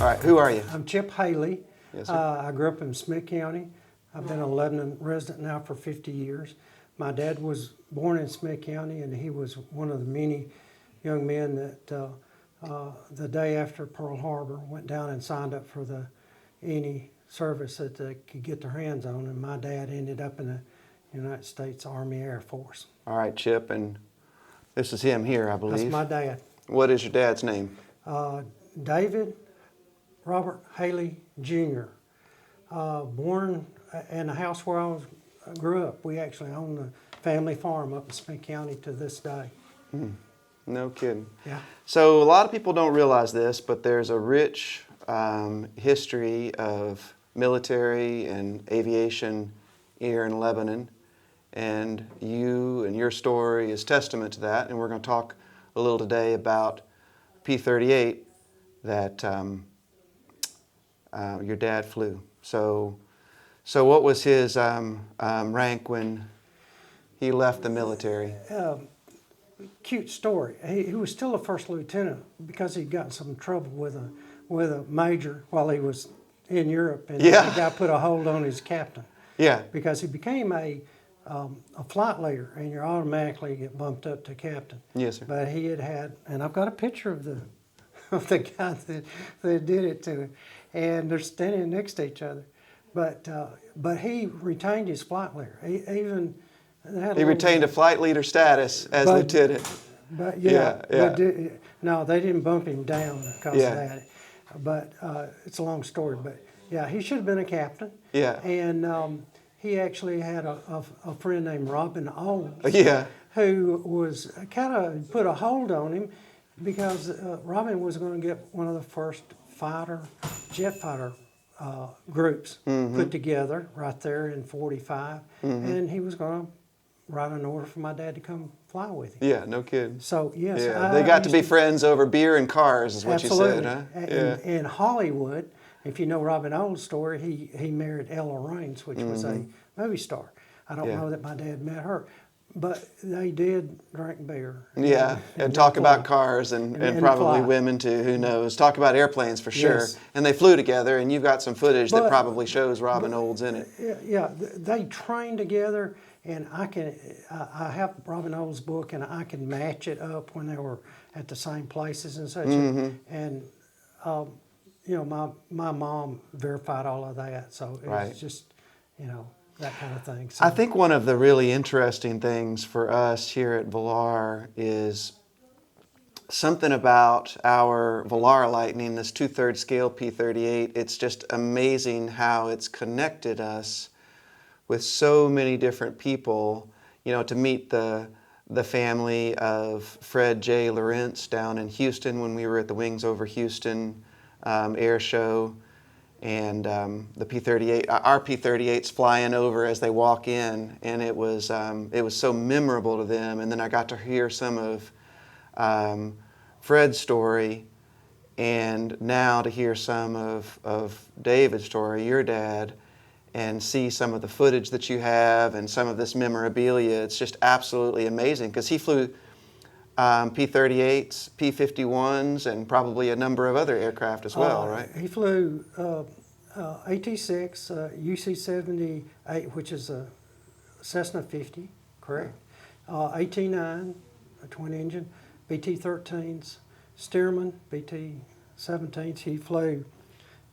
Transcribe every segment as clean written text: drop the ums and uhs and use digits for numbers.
All right, who are you? I'm Chip Hailey. Yes, sir. I grew up in Smith County. I've been a Lebanon resident now for 50 years. My dad was born in Smith County, and he was one of the many young men that the day after Pearl Harbor went down and signed up for any service that they could get their hands on, and my dad ended up in the United States Army Air Force. All right, Chip, and this is him here, I believe. That's my dad. What is your dad's name? David Robert Hailey Jr. Born in the house where I grew up. We actually own the family farm up in Smith County to this day. No kidding. Yeah. So a lot of people don't realize this, but there's a rich history of military and aviation here in Lebanon, and you and your story is testament to that. And we're going to talk a little today about P-38 that your dad flew. So what was his rank when he left the military? Cute story. He was still a first lieutenant because he'd gotten some trouble with a major while he was in Europe, and Yeah. the guy put a hold on his captain. Yeah. Because he became a flight leader, and you automatically get bumped up to captain. Yes, sir. But he had, and I've got a picture of the guy that did it to him, and they're standing next to each other. But he retained his flight leader. He retained a flight leader status as lieutenant. But Yeah. no, they didn't bump him down because Yeah. of that. But it's a long story. But yeah, he should have been a captain. Yeah. And he actually had a friend named Robin Olds. Yeah. Who was kind of put a hold on him because Robin was going to get one of the first jet fighter groups put together right there in 45, and he was going to write an order for my dad to come fly with him. Yeah, no kidding. So yes, Yeah, they got to be friends over beer and cars, is what absolutely. you said, huh? Yeah. In Hollywood, if you know Robin Olds' story, he married Ella Raines, which was a movie star. I don't know that my dad met her, but they did drink beer. Yeah, and talk about cars and probably fly. women too, who knows. Talk about airplanes for sure. Yes. And they flew together, and you've got some footage that probably shows Robin Olds in it. Yeah, they trained together, and I have Robin Olds' book, and I can match it up when they were at the same places and such. And you know, my mom verified all of that, so it was just, you know, that kind of thing. So, I think one of the really interesting things for us here at Villar is something about our Villar Lightning, this 2/3 scale P-38. It's just amazing how it's connected us with so many different people. You know, to meet the family of Fred J. Lawrence down in Houston when we were at the Wings Over Houston air show. And the P-38, our P-38's flying over as they walk in, and it was so memorable to them. And then I got to hear some of Fred's story, and now to hear some of David's story, your dad, and see some of the footage that you have and some of this memorabilia. It's just absolutely amazing because he flew P-38s, P-51s, and probably a number of other aircraft as well, right? He flew AT-6, UC-78, which is a Cessna 50, correct? AT-9, a twin engine, BT-13s, Stearman, BT-17s. He flew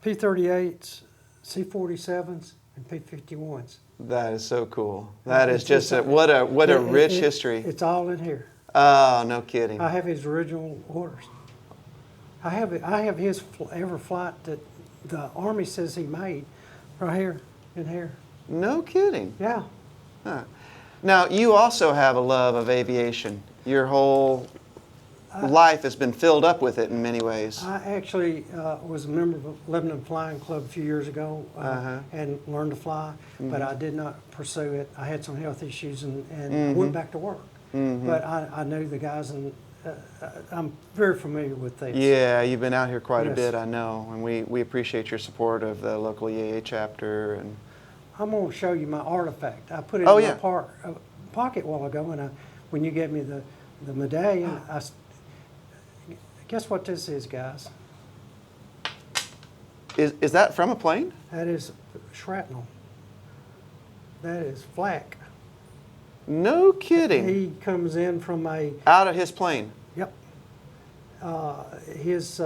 P-38s, C-47s, and P-51s. That is so cool. That is just what a rich history. It's all in here. Oh, no kidding. I have his original orders. I have his every flight that the Army says he made, right here, in here. No kidding. Yeah. Huh. Now, you also have a love of aviation. Your whole life has been filled up with it in many ways. I actually was a member of the Lebanon Flying Club a few years ago and learned to fly, but I did not pursue it. I had some health issues and I went back to work. But I knew the guys, and I'm very familiar with this. Yeah, you've been out here quite a Yes. bit, I know, and we appreciate your support of the local EAA chapter. And I'm going to show you my artifact. I put it in my pocket a while ago, and when you gave me the medallion, guess what this is, guys? Is that from a plane? That is shrapnel. That is flak. No kidding. He comes in from a, Out of his plane. yep. His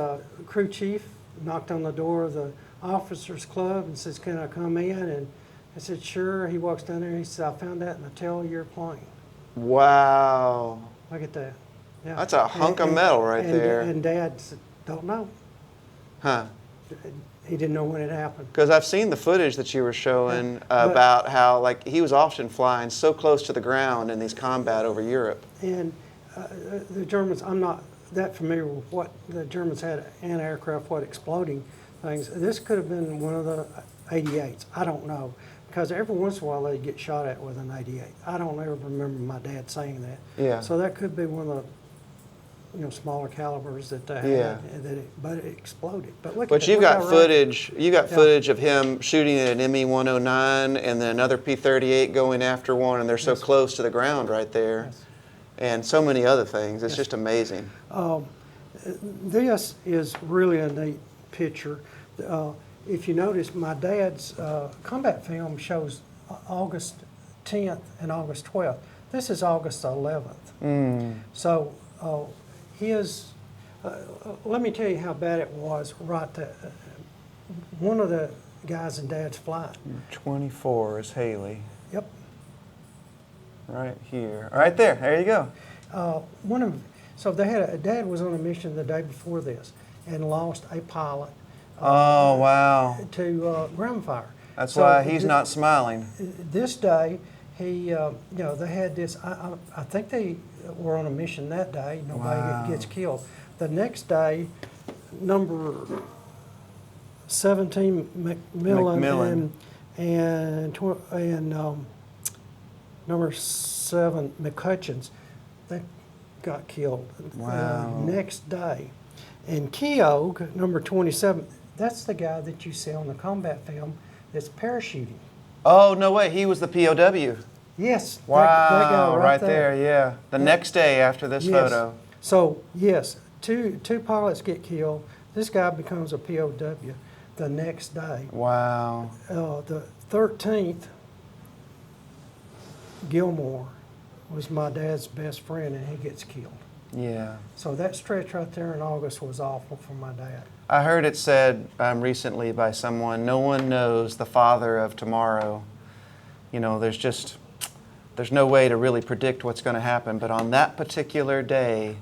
crew chief knocked on the door of the officers club and says, "Can I come in?" And I said, "Sure." He walks down there and he says, "I found that in the tail of your plane." Wow. Look at that. Yeah. That's a hunk of metal right there. And Dad said, "Don't know." Huh. He didn't know when it happened. Because I've seen the footage that you were showing about how, like, he was often flying so close to the ground in these combat over Europe. And the Germans, I'm not that familiar with what the Germans had anti-aircraft, what exploding things. This could have been one of the 88s. I don't know. Because every once in a while they'd get shot at with an 88. I don't ever remember my dad saying that. Yeah. So that could be one of the smaller calibers that they Yeah. had, but it exploded. But look But at you've that. got footage. You got footage of him shooting at an ME-109 and then another P-38 going after one, and they're so close to the ground right there, Yes. and so many other things. It's Yes. just amazing. This is really a neat picture. If you notice, my dad's combat film shows August 10th and August 12th. This is August 11th. So his, let me tell you how bad it was right there. One of the guys in Dad's flight. 24 is Hailey. Yep. Right here. Right there. There you go. So they had Dad was on a mission the day before this and lost a pilot. Oh, wow. To ground fire. That's So why he's not smiling. This day, they had this. I think they were on a mission that day. Nobody Wow. gets killed. The next day, number 17 McMillan and number 7 McCutcheons, they got killed. Wow. Next day, and Keogh, number 27. That's the guy that you see on the combat film that's parachuting. Oh, no way. He was the POW. Yes. Wow. That guy right there. Yeah. The next day after this Yes. photo. So, yes, two pilots get killed. This guy becomes a POW the next day. Wow. The 13th, Gilmore was my dad's best friend, and he gets killed. Yeah. So that stretch right there in August was awful for my dad. I heard it said recently by someone, no one knows the father of tomorrow. There's no way to really predict what's going to happen, but on that particular day,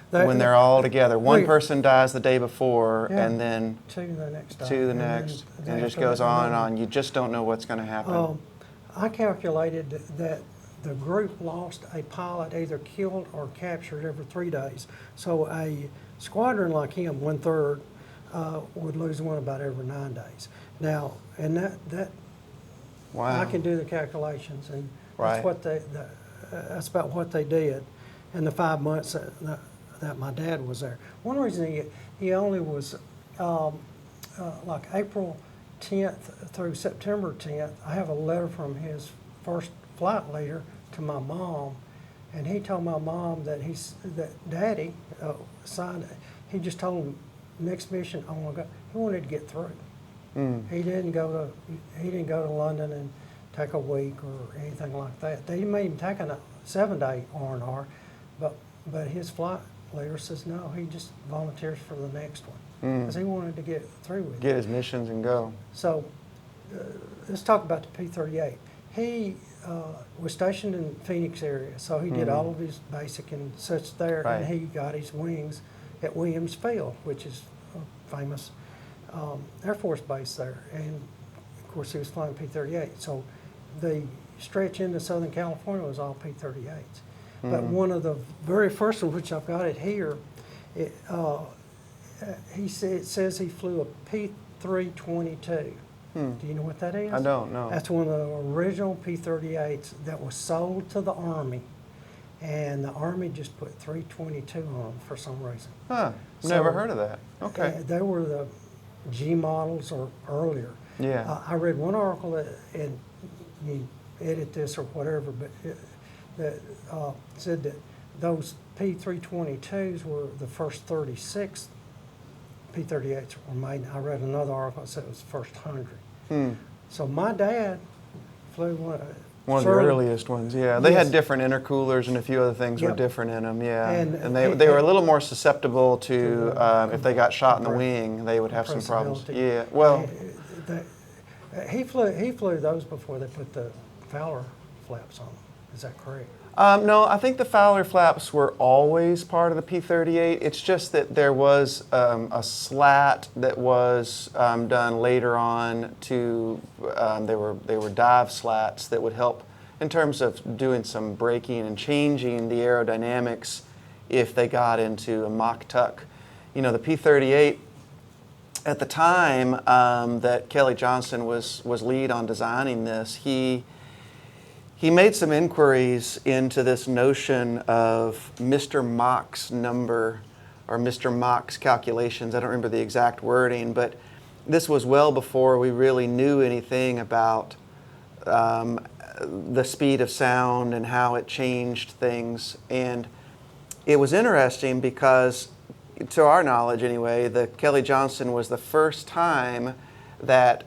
when they're all together, one person dies the day before, Yeah. and then Two the next day. two the next, and it just goes on and on. You just don't know what's going to happen. I calculated that the group lost a pilot either killed or captured every 3 days. So a squadron like him, 1/3, would lose one about every 9 days. Now, and that Wow. I can do the calculations, and Right. that's about what they did in the 5 months that my dad was there. One reason he only was like April 10th through September 10th. I have a letter from his first flight leader to my mom, and he told my mom that Daddy signed it. He just told him next mission I want to go. He wanted to get through. He didn't go to London and take a week or anything like that. They made him take a 7-day R&R, but his flight leader says no. He just volunteers for the next one because he wanted to get through with it. Get his missions and go. So let's talk about the P-38. He was stationed in Phoenix area, so he did all of his basic and such there, Right. and he got his wings at Williams Field, which is a famous Air Force base there. And of course, he was flying P-38. So the stretch into Southern California was all P-38s. But one of the very first ones, which I've got it here, it says he flew a P-322. Do you know what that is? I don't know. That's one of the original P-38s that was sold to the Army. And the Army just put 322 on them for some reason. Huh. So- Never heard of that. Okay. They were the G models or earlier. Yeah. I read one article and you edit this or whatever, but that said that those P-322s were the first 36 P-38s were made. I read another article that said it was the first 100. So my dad flew One of the earliest ones, yeah. They had different intercoolers and a few other things were different in them, yeah. And they were a little more susceptible to, if they got shot in the wing, they would have some problems. Yeah, well. He flew those before they put the Fowler flaps on them. Is that correct? No, I think the Fowler flaps were always part of the P-38. It's just that there was a slat that was done later on to, they were dive slats that would help in terms of doing some braking and changing the aerodynamics if they got into a mock tuck. You know, the P-38, at the time that Kelly Johnson was lead on designing this, he made some inquiries into this notion of Mr. Mach's number or Mr. Mach's calculations. I don't remember the exact wording, but this was well before we really knew anything about the speed of sound and how it changed things. And it was interesting because, to our knowledge anyway, the Kelly Johnson was the first time that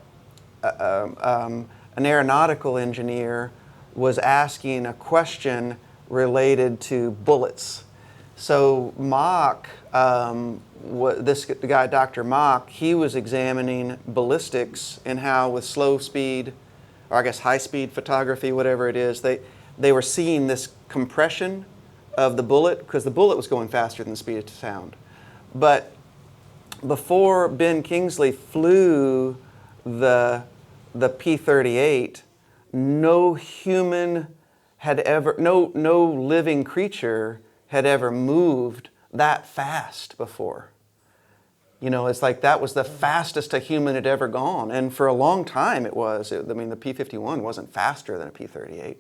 an aeronautical engineer was asking a question related to bullets. So Mach, this guy, Dr. Mach, he was examining ballistics and how with slow speed, or I guess high speed photography, whatever it is, they were seeing this compression of the bullet because the bullet was going faster than the speed of sound. But before Ben Kingsley flew the P-38, no human had ever, no living creature had ever moved that fast before. You know, it's like that was the fastest a human had ever gone. And for a long time it was. I mean, the P-51 wasn't faster than a P-38.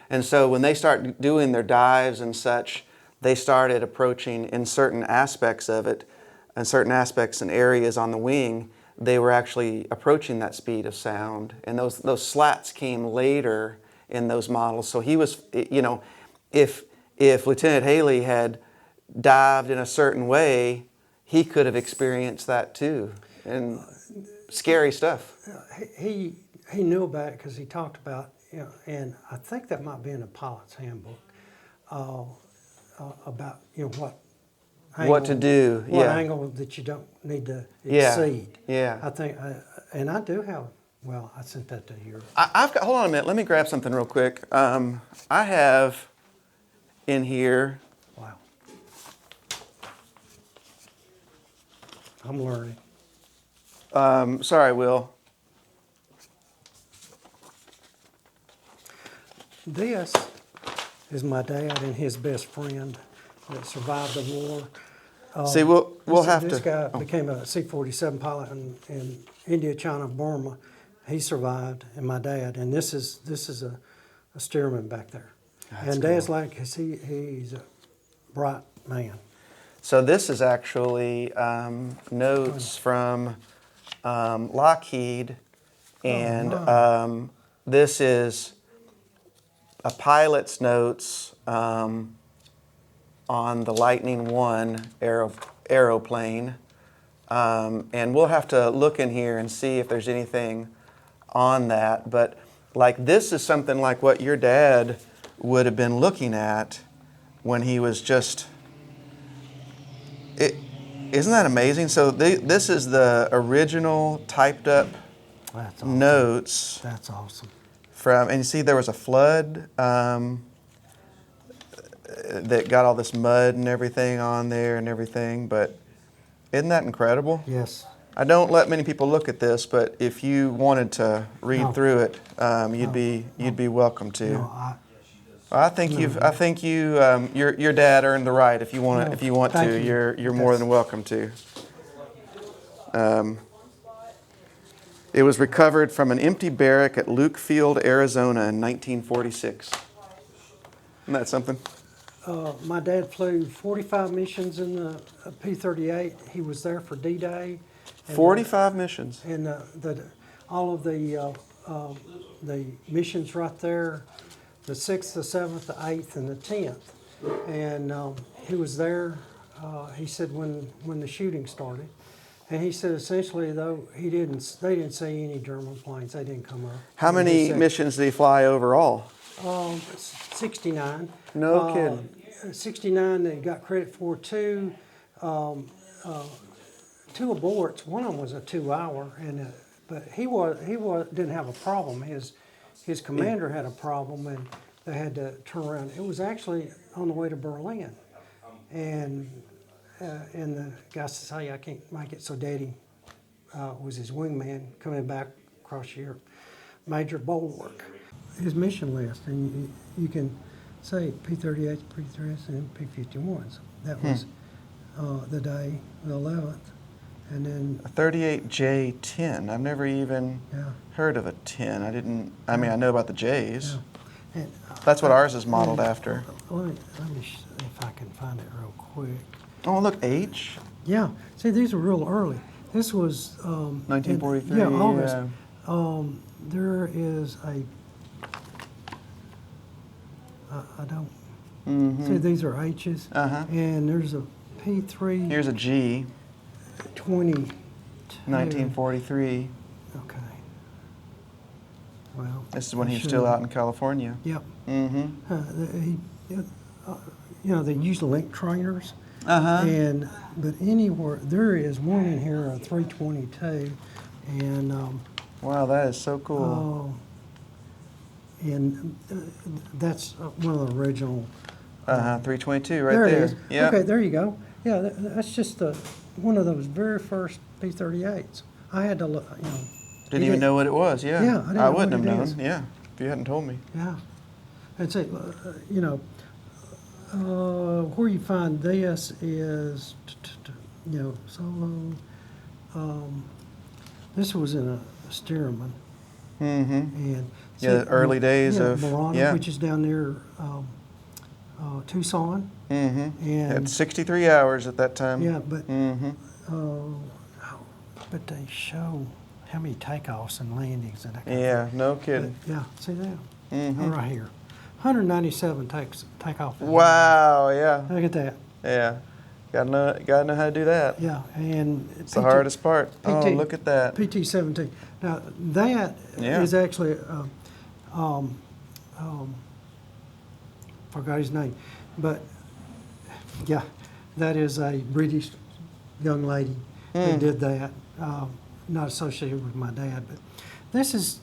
And so when they start doing their dives and such, they started approaching in certain aspects of it, and certain aspects and areas on the wing, they were actually approaching that speed of sound. And those slats came later in those models. So he was, you know, if Lieutenant Hailey had dived in a certain way, he could have experienced that too. And scary stuff. He knew about it because he talked about, you know, and I think that might be in a pilot's handbook, about, you know, what to do, what angle that you don't need to exceed. Yeah. I think, and I do have. Well, I sent that to you. I've got. Hold on a minute. Let me grab something real quick. I have in here. Wow. I'm learning. Sorry, Will. This is my dad and his best friend that survived the war. See, we'll have to. This guy became a C-47 pilot in India, China, Burma. He survived, and my dad. And this is a steerman back there. That's and Dad's cool. like, he's a bright man. So this is actually notes from Lockheed, and this is a pilot's notes on the Lightning I aeroplane. And we'll have to look in here and see if there's anything on that. But like this is something like what your dad would have been looking at when he was just... Isn't that amazing? So this is the original typed up notes. That's awesome. From, and you see there was a flood that got all this mud and everything on there and everything, but isn't that incredible? Yes. I don't let many people look at this, but if you wanted to read through it, you'd be welcome to. No, I think your dad earned the right. If you want to, you're more than welcome to. It was recovered from an empty barrack at Luke Field, Arizona in 1946. Isn't that something? My dad flew 45 missions in the P-38. He was there for D-Day. 45 missions. And all of the missions right there, the 6th, the 7th, the 8th, and the 10th. And he was there, he said, when the shooting started. And he said essentially though they didn't see any German planes. They didn't come up. How And he many said, missions did he fly overall? 69. No kidding. 69 they got credit for. Two aborts. One of them was a 2-hour, and but he didn't have a problem. His commander had a problem, and they had to turn around. It was actually on the way to Berlin, and the guy says, "Hey, I can't make it." So Daddy was his wingman coming back across Europe. Major Bulwark. His mission list, and you can say P-38s, P-38s, and P-51s. That was the day, the 11th. And then A 38J10. I've never even heard of a 10. I mean, I know about the J's. Yeah. And, That's what ours is modeled after. Let me see if I can find it real quick. Oh, look, H. Yeah, see, these are real early. This was 1943. August. Yeah. There is a. I don't. See, these are H's, and there's a P3. Here's a G. 22. 1943. Okay. Well. This is when he was still out in California. Yep. Mm-hmm. They use link trainers. Uh-huh. But anywhere there is one in here, a 322, and. Wow, that is so cool. And that's one of the original. 322 right there. It there. is. Yep. Okay, there you go. Yeah, that's just one of those very first P-38s. I had to look, Didn't even know what it was, yeah. Yeah, I didn't I know wouldn't what have it known, is. yeah, if you hadn't told me. Yeah. And say, where you find this is, solo. This was in a Stearman. Mm-hmm. And Yeah, the early days of, Marana, which is down near Tucson. Mm-hmm. And Had 63 hours at that time. yeah, but Mm-hmm. but they show how many takeoffs and landings and that kind Yeah, of no thing. kidding. But, yeah, see that? Mm-hmm. Right here. 197 takeoff. Wow, yeah, Look at that. yeah. Gotta know how to do that. Yeah, and It's the hardest part. Oh, look at that. PT-17. Now that is actually forgot his name, but yeah, that is a British young lady that did that. Not associated with my dad, but this is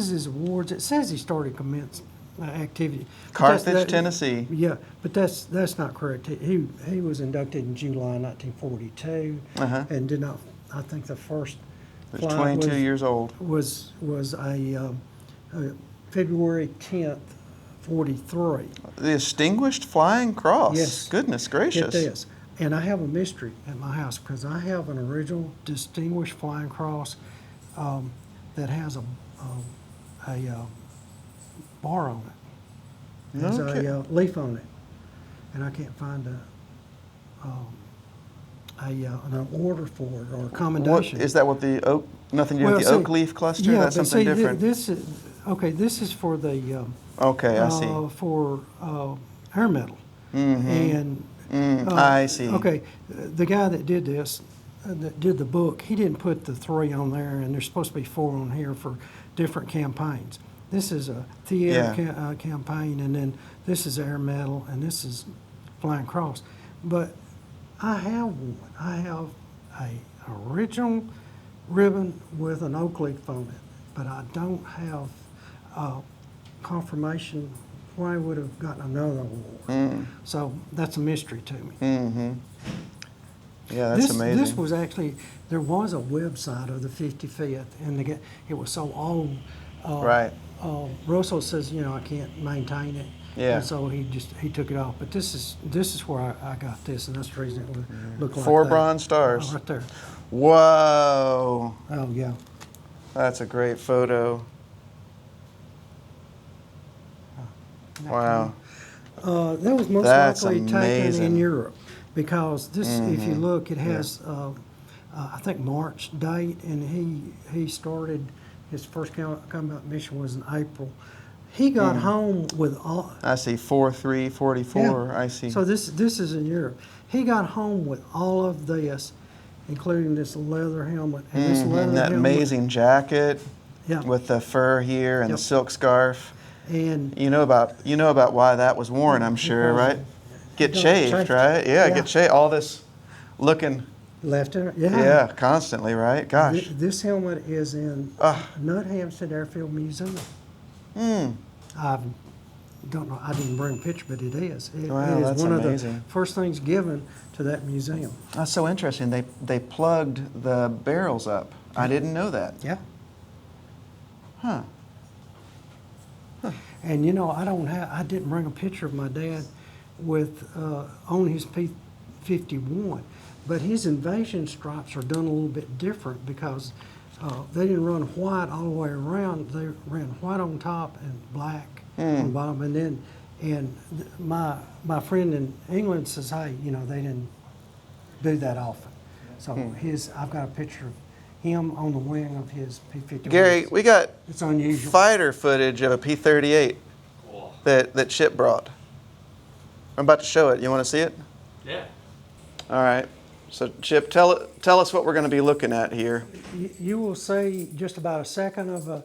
his awards. It says he started commenced activity. Carthage, Tennessee. Yeah, but that's not correct. He was inducted in July 1942, and did not. I think the first He was 22 years old. was a February 10th, 43. The Distinguished Flying Cross. Yes. Goodness gracious. It is. And I have a mystery at my house because I have an original Distinguished Flying Cross that has a bar on it. There's a leaf on it, and I can't find an order for it or a commendation. Is that what the oak? Nothing to do with the oak leaf cluster. Yeah, that's but something different. This is okay. This is for the Okay, I see. for air metal, and I see. Okay, the guy that did this, that did the book, he didn't put the 3 on there, and there's supposed to be 4 on here for different campaigns. This is a theater campaign, and then this is air metal, and this is Flying Cross. But I have one. I have a original ribbon with an oak leaf on it, but I don't have confirmation why I would have gotten another award. So that's a mystery to me. Mm-hmm. Yeah, that's amazing. This was actually, there was a website of the 55th, and it was so old. Right. Russell says, I can't maintain it. Yeah. And so he took it off. But this is where I got this, and that's the reason it would look like 4 that. bronze stars. Oh, right there. Whoa. Oh, yeah. That's a great photo. Wow. That was most That's likely taken amazing. in Europe because this, if you look, it has, I think, March date, and he started, his first combat mission was in April. He got home with all. I see 4/3/44. I see. So this is in Europe. He got home with all of this, including this leather helmet. And this leather That helmet, amazing jacket yeah, with the fur here and Yep. the silk scarf. and You know about why that was worn, I'm sure, because right? Get got shaved, chafed. right? Yeah, Yeah. get shaved. All this looking, left it. yeah, constantly, right? Gosh. This helmet is in Ah. Nut Hampstead Airfield Museum. Hmm. I don't know. I didn't bring a picture, but it is. Wow, it is that's one of amazing. the first things given to that museum. That's so interesting. They plugged the barrels up. I didn't know that. Yeah. Huh. And you know, I didn't bring a picture of my dad with on his P-51, but his invasion stripes are done a little bit different because they didn't run white all the way around. They ran white on top and black on the bottom, and then my friend in England says, hey, you know, they didn't do that often. So I've got a picture of him on the wing of his P-51. Gary, we got It's unusual. fighter footage of a P-38 that Chip brought. I'm about to show it. You want to see it? Yeah. All right. So Chip, tell us what we're going to be looking at here. You will see just about a second of a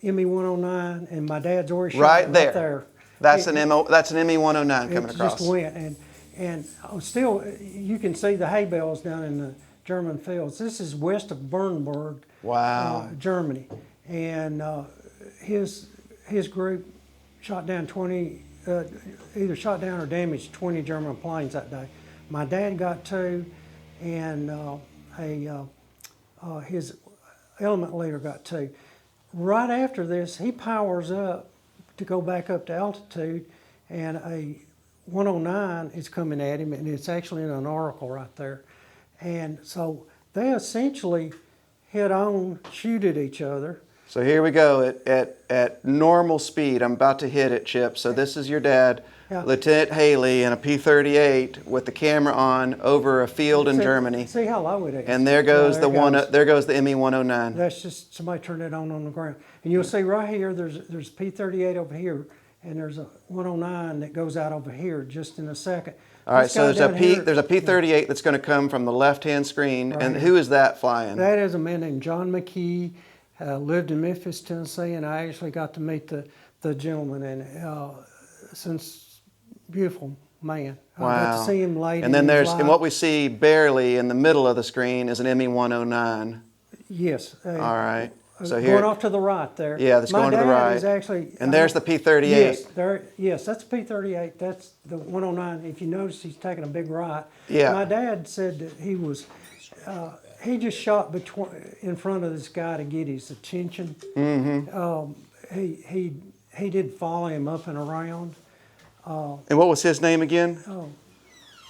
ME-109, and my dad's already shot Right it there. That's an ME-109 coming it across. just went, and still you can see the hay bales down in the German fields. This is west of Bernburg, Wow. Germany, and his group shot down 20, either shot down or damaged 20 German planes that day. My dad got 2, and his element leader got 2. Right after this, he powers up to go back up to altitude, and a 109 is coming at him, and it's actually in an oracle right there. And so they essentially head on, shoot at each other. So here we go at normal speed. I'm about to hit it, Chip. So this is your dad, Yeah. Lieutenant Hailey, in a P-38 with the camera on over a field in Germany. See how low it is. And there goes Yeah, there it goes. there goes the ME-109. That's just somebody turned it on the ground. And you'll see right here, there's P-38 over here, and there's a 109 that goes out over here just in a second. All right, This so guy there's down here- a P-38 that's going to come from the left-hand screen, Right and here. who is that flying? That is a man named John McKee, lived in Memphis, Tennessee, and I actually got to meet the gentleman, and since beautiful man. I got Wow. to see him late. And then and what we see barely in the middle of the screen is an ME-109. Yes. All right. So Going here, off to the right there. Yeah, that's going to the My dad right. is actually. and there's the P-38. Yes, that's P-38. That's the 109. If you notice, he's taking a big right. Yeah. My dad said that he was, he just shot in front of this guy to get his attention. Mm-hmm. He did follow him up and around. And what was his name again? Oh,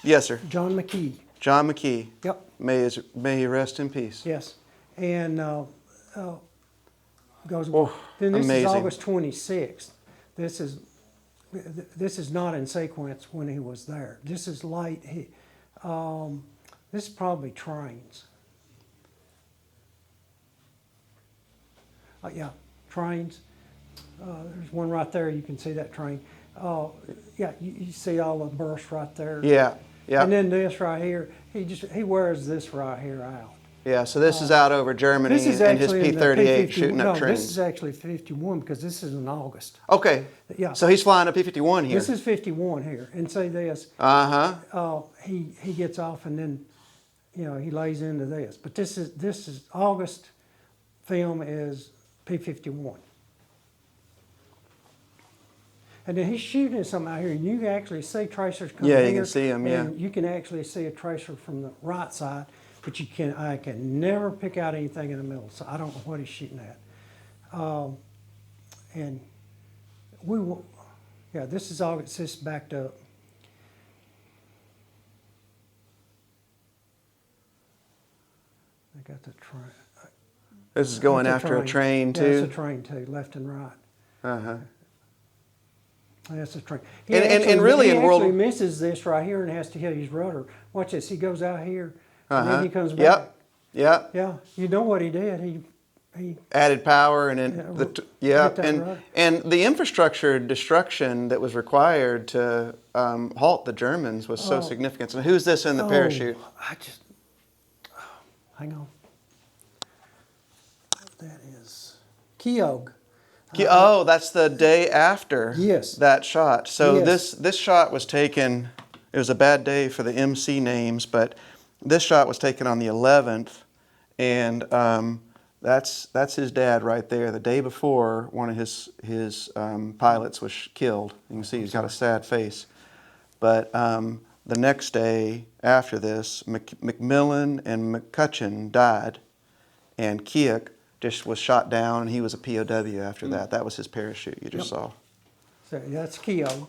Yes, sir. John McKee. John McKee. Yep. May he rest in peace. Yes. And goes. Oh, Then this amazing. is August 26th. This is not in sequence when he was there. This is late. This is probably trains. Yeah, trains. There's one right there. You can see that train. Yeah, you see all the bursts right there. Yeah. Yeah. And then this right here. He wears this right here out. Yeah. So this is out over Germany, This is and his actually in the P-38 P-51. shooting No, up trains. this is actually 51 because this is in August. Okay. Yeah. So he's flying a P-51 here. This is 51 here, and see this. He gets off, and then, you know, he lays into this. But this is August. Film is P-51. And then he's shooting at something out here, and you can actually see tracers coming Yeah, here. you can see 'em, yeah. And you can actually see a tracer from the right side, but I can never pick out anything in the middle, so I don't know what he's shooting at. And we will, yeah, this is August, this is backed up. I got the train. This is going That's after a train Yeah, it's too. a train too, left and right. Uh-huh. That's a train. And really he in World- actually misses this right here and has to hit his rudder. Watch this. He goes out here and then he comes back. Yep. Yep. Yeah, you know what he did? He Added power and then hit that rudder. and the infrastructure destruction that was required to halt the Germans was so significant. And who's this in the parachute? hang on. That is Keogh. Oh, that's the day after Yes. that shot. So Yes. this shot was taken, it was a bad day for the MC names, but this shot was taken on the 11th, and that's his dad right there. The day before, one of his pilots was killed. You can see he's got a sad face. But the next day after this, McMillan and McCutcheon died, and Keogh just was shot down, and he was a POW after that. That was his parachute you just saw. So that's Keogh.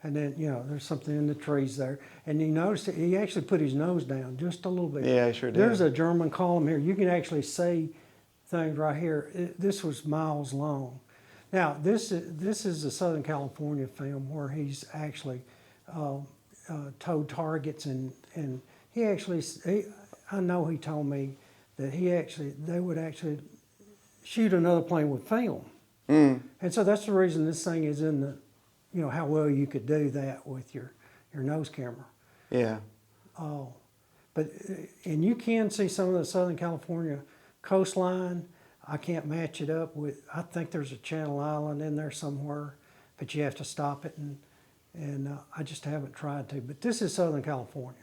And then, there's something in the trees there. And you notice that he actually put his nose down just a little bit. Yeah, he sure did. There's a German column here. You can actually see things right here. This was miles long. Now, this is a Southern California film where he's actually towed targets, and he actually, I know he told me that they would actually shoot another plane with film. And so that's the reason this thing is in the, how well you could do that with your nose camera. Yeah. And you can see some of the Southern California coastline. I can't match it up with, I think there's a Channel Island in there somewhere, but you have to stop it, and I just haven't tried to. But this is Southern California,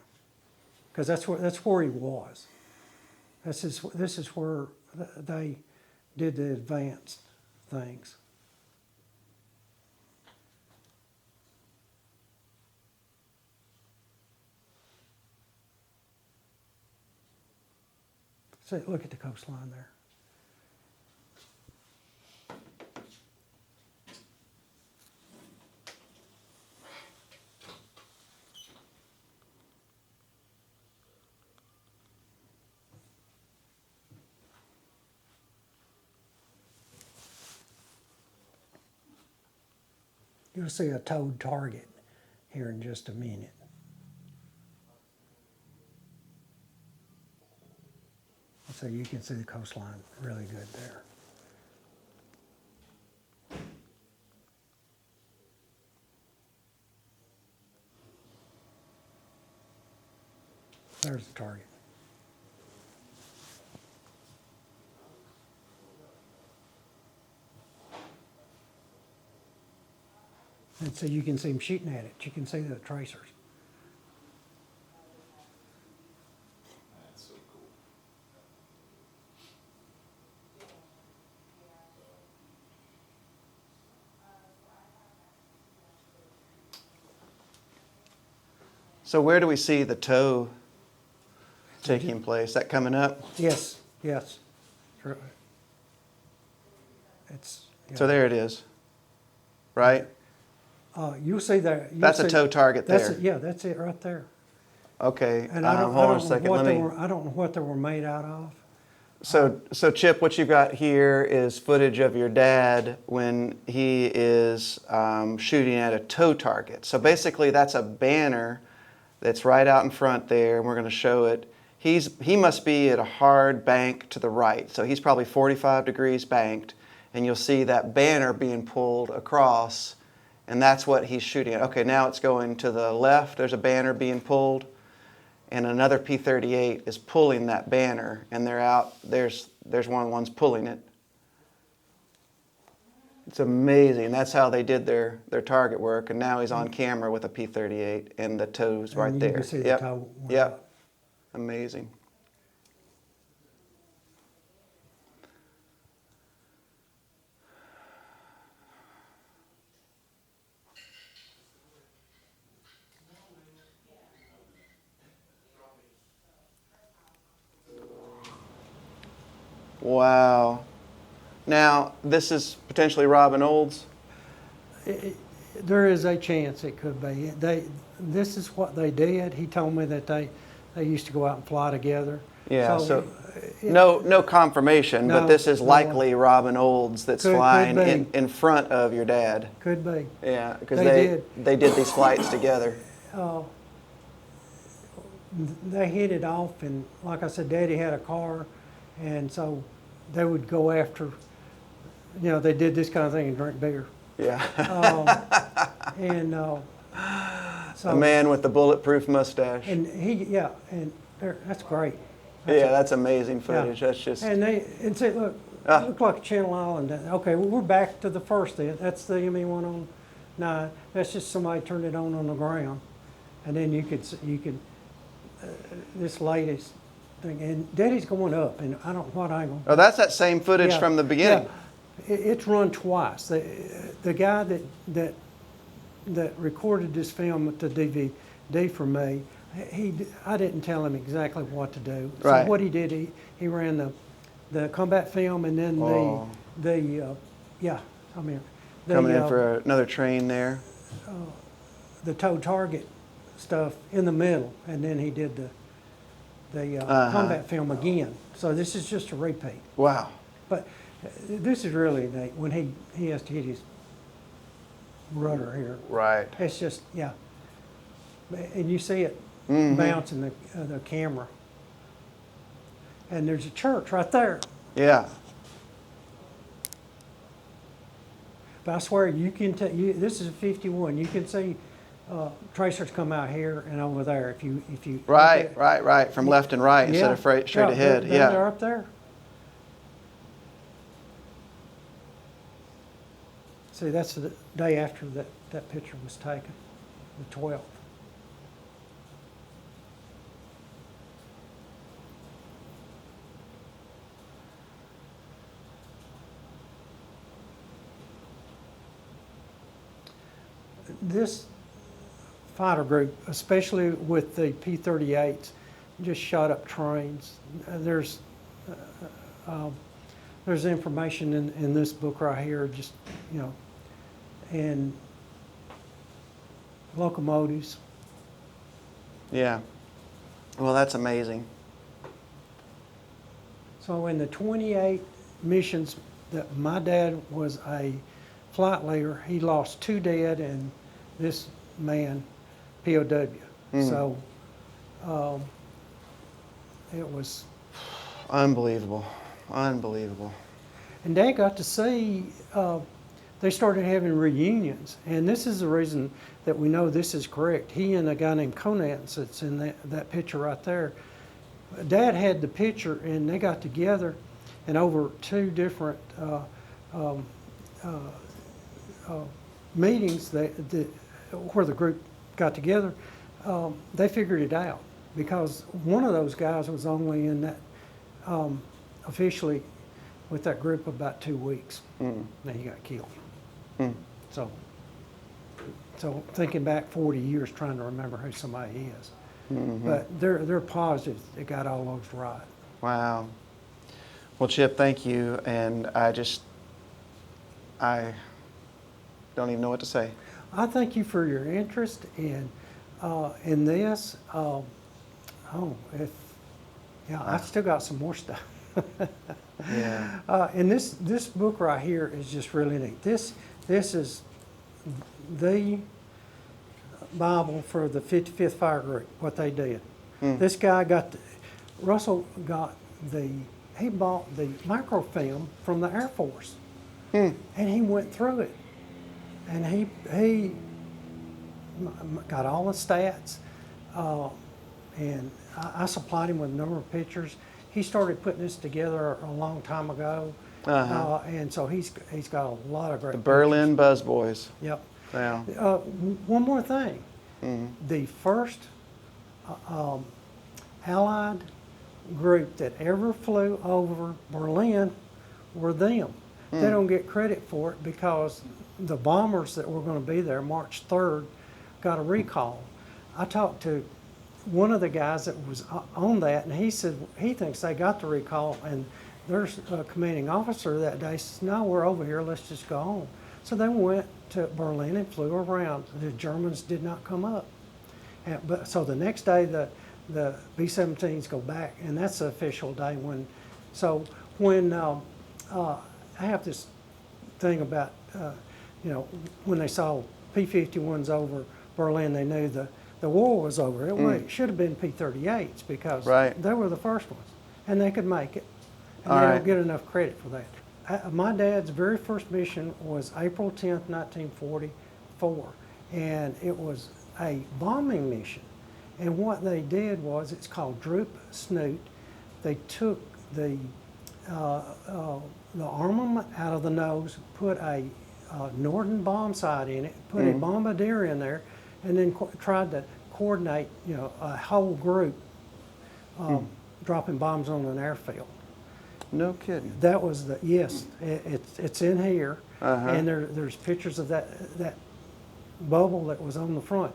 because that's where he was. This is where they did the advanced things. So look at the coastline there. You'll see a towed target here in just a minute. So you can see the coastline really good there. There's the target. And so you can see them shooting at it. You can see the tracers. That's so cool. So where do we see the tow taking place? That coming up? Yes, yes. It's. So there it is, right? You'll see that. That's a tow target there. That's it right there. Okay, And hold on a second. I don't know what they were made out of. So Chip, what you've got here is footage of your dad when he is shooting at a tow target. So basically that's a banner that's right out in front there, and we're going to show it. He must be at a hard bank to the right, so he's probably 45 degrees banked, and you'll see that banner being pulled across, and that's what he's shooting at. Okay, now it's going to the left. There's a banner being pulled, and another P-38 is pulling that banner, and they're out. There's one of the ones pulling it. It's amazing. That's how they did their target work, and now he's on camera with a P-38, and the tow's right And there. you can see the tow. Yep. Amazing. Wow. Now, this is potentially Robin Olds. There is a chance it could be. This is what they did. He told me that they used to go out and fly together. Yeah, so no confirmation, but this is likely Robin Olds that's flying in front of your dad. Could be. Yeah, because they did these flights together. They hit it off, and like I said, Daddy had a car, and so they would go after, they did this kind of thing and drink beer. Yeah. The man with the bulletproof mustache. And that's great. Yeah, that's amazing footage. Yeah. That's just. And say, look, it looked like a Channel Island. Okay, well, we're back to the first then. That's the ME-109. That's just somebody turned it on the ground, and then you could this latest thing. And Daddy's going up, and I don't know what angle. Oh, that's that same footage Yeah, from the beginning. yeah. It's run twice. The guy that recorded this film with the DVD for me, I didn't tell him exactly what to do. So Right. what he did, he ran the combat film and then Coming in for another train there. the tow target stuff in the middle, and then he did the combat film again. So this is just a repeat. Wow. But this is really neat when he has to hit his rudder here. Right. It's just, yeah. And you see it bouncing the camera. And there's a church right there. Yeah. But I swear, you can tell, this is a 51. You can see tracers come out here and over there. If you Right. From left and right instead of straight ahead. They're up there. See, that's the day after that picture was taken, the 12th. This fighter group, especially with the P-38s, just shot up trains. There's information in this book right here, just, and locomotives. Yeah. Well, that's amazing. So in the 28 missions that my dad was a flight leader, he lost 2 dead and this man, POW. So it was unbelievable. And Dad got to see, they started having reunions. And this is the reason that we know this is correct. He and a guy named Conant that's in that picture right there. Dad had the picture and they got together, and over 2 different meetings where the group got together, they figured it out, because one of those guys was only in that officially with that group about 2 weeks. Then he got killed. So thinking back 40 years trying to remember who somebody is. But they're positive they got all those right. Wow. Well, Chip, thank you. And I don't even know what to say. I thank you for your interest in this. I still got some more stuff. Yeah. And this book right here is just really neat. This is the Bible for the 55th Fire Group, what they did. This guy Russell he bought the microfilm from the Air Force. And he went through it. And he got all the stats. And I supplied him with a number of pictures. He started putting this together a long time ago. And so he's got a lot of great The Berlin Buzz Boys. Yep. Yeah. One more thing. The first Allied group that ever flew over Berlin were them. They don't get credit for it because the bombers that were going to be there March 3rd got a recall. I talked to one of the guys that was on that, and he said he thinks they got the recall, and their commanding officer that day says, no, we're over here, let's just go on. So they went to Berlin and flew around. The Germans did not come up. So the next day the B-17s go back, and that's the official day when I have this thing about, when they saw P-51s over Berlin, they knew the war was over. It should have been P-38s because they were the first ones, and they could make it. And they don't get enough credit for that. My dad's very first mission was April 10th, 1944, and it was a bombing mission. And what they did was, it's called Droop Snoot. They took the armament out of the nose, put a Norden bomb sight in it, put a bombardier in there, and then tried to coordinate, a whole group dropping bombs on an airfield. No kidding. That was yes, it's in here, and there's pictures of that bubble that was on the front.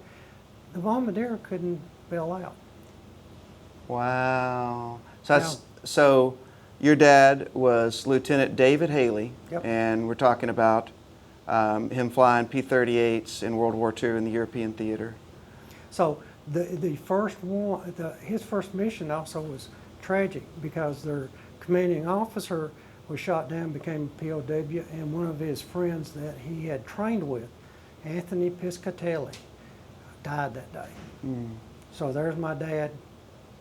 The bombardier couldn't bail out. Wow. So your dad was Lieutenant David Hailey, Yep. and we're talking about him flying P-38s in World War II in the European theater. So the first one, his first mission also was tragic because their commanding officer was shot down, became a POW, and one of his friends that he had trained with, Anthony Piscatelli, died that day. So there's my dad.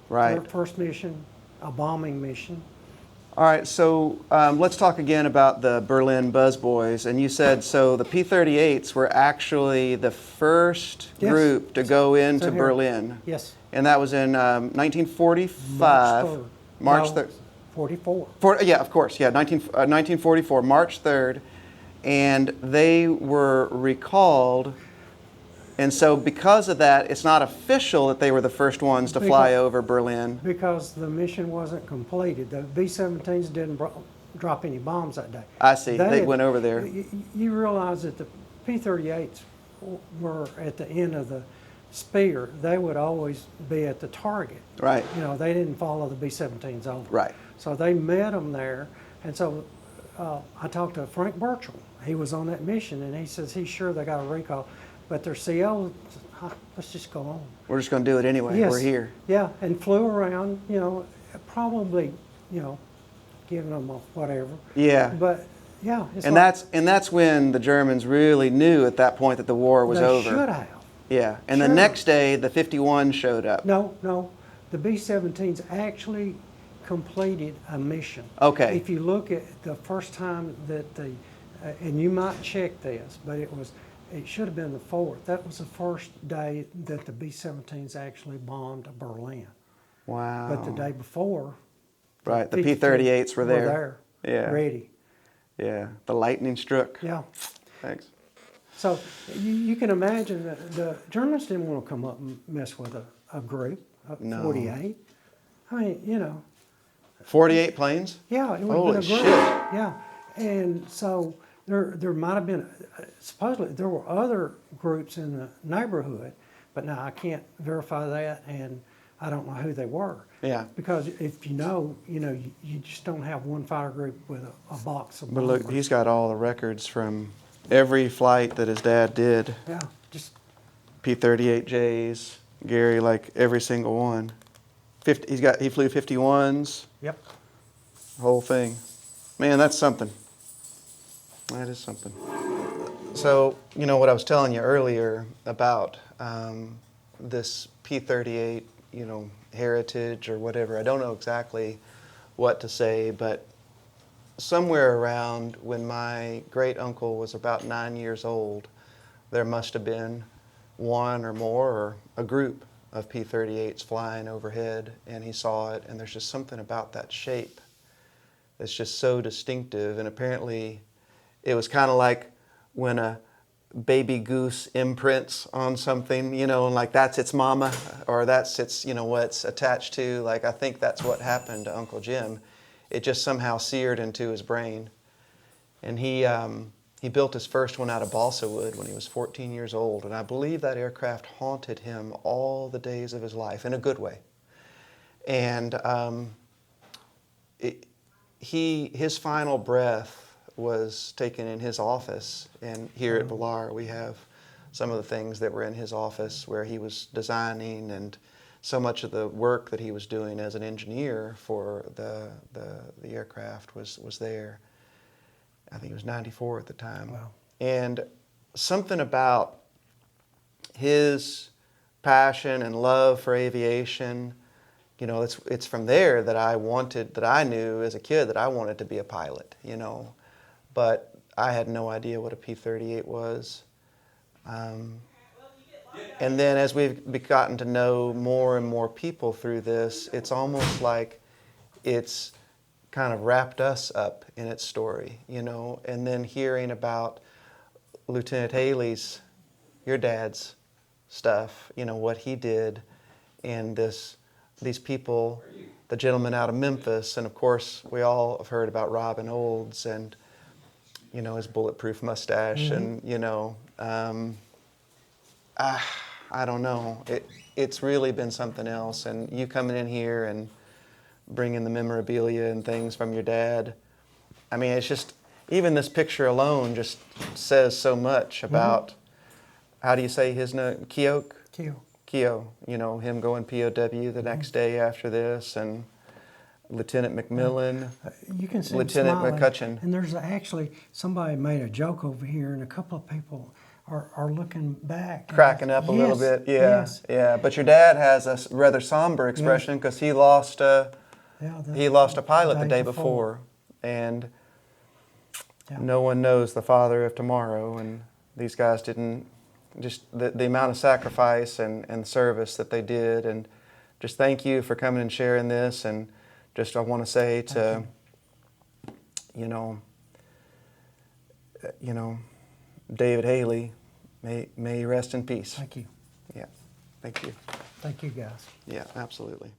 Right. Their first mission, a bombing mission. All right, so let's talk again about the Berlin Buzz Boys. And you said, so the P-38s were actually the first Yes. group to go into here. Berlin. Yes. And that was in 1945. March 3rd. 44. Yeah, of course. Yeah, 1944, March 3rd. And they were recalled. And so because of that, it's not official that they were the first ones to fly over Berlin. Because the mission wasn't completed. The B-17s didn't drop any bombs that day. I see. They went over there. You realize that the P-38s were at the end of the spear. They would always be at the target. Right. They didn't follow the B-17s over. Right. So they met them there. And so I talked to Frank Burchell. He was on that mission, and he says he's sure they got a recall. But their CO, let's just go on. We're just going to do it anyway. Yes. We're here. Yeah, and flew around, probably, giving them a whatever. Yeah. But yeah, it's And like that's when the Germans really knew at that point that the war was they over. should have. Yeah. And the Sure. next day, the 51 showed up. No, the B-17s actually completed a mission. Okay. If you look at the first time that and you might check this, but it should have been the 4th. That was the first day that the B-17s actually bombed Berlin. Wow. But the day before, Right. The P-38s were there. Yeah. Ready. Yeah. The lightning struck. Yeah. Thanks. So you can imagine that the Germans didn't want to come up and mess with a group of No. 48. I mean, 48 planes? yeah, it would Holy have been a shit. group. Yeah, and so there might have been, supposedly there were other groups in the neighborhood, but now I can't verify that, and I don't know who they were. Yeah. Because if you just don't have one fighter group with a box of But look, bombers. he's got all the records from every flight that his dad did. Yeah, just P-38Js, Gary, like every single one. He flew 51s, yep. whole thing. Man, that's something. That is something. So, what I was telling you earlier about this P-38, heritage or whatever, I don't know exactly what to say, but somewhere around when my great uncle was about 9 years old, there must have been one or more or a group of P-38s flying overhead, and he saw it, and there's just something about that shape that's just so distinctive. And apparently it was kind of like when a baby goose imprints on something, and like that's its mama, or that's its, what it's attached to. Like, I think that's what happened to Uncle Jim. It just somehow seared into his brain. And he built his first one out of balsa wood when he was 14 years old, and I believe that aircraft haunted him all the days of his life, in a good way. And his final breath was taken in his office, and here at Villar we have some of the things that were in his office where he was designing, and so much of the work that he was doing as an engineer for the aircraft was there. I think he was 94 at the time. Wow. And something about his passion and love for aviation, it's from there that I knew as a kid that I wanted to be a pilot, But I had no idea what a P-38 was. And then as we've gotten to know more and more people through this, it's almost like it's kind of wrapped us up in its story, you know. And then hearing about Lieutenant Hailey's, your dad's stuff, you know, what he did, and these people, the gentleman out of Memphis, and of course we all have heard about Robin Olds and, you know, his bulletproof mustache, and you know, I don't know. It's really been something else. And you coming in here and bringing the memorabilia and things from your dad. I mean, it's just, even this picture alone just says so much about, how do you say his name? Keogh? Keogh. You know, him going POW the next day after this, and Lieutenant McMillan. You can see Lieutenant him smiling. McCutcheon. And there's actually, somebody made a joke over here, and a couple of people are looking back. Cracking up a little Yes, bit, yeah, yes. yeah. But your dad has a rather somber expression because he lost a pilot the day before, and no one knows the father of tomorrow. And these guys didn't, just the amount of sacrifice and service that they did, and just thank you for coming and sharing this. And just I want to say to you know David Hailey, may you rest in peace. Thank you. Yeah, thank you. Thank you, guys. Yeah, absolutely.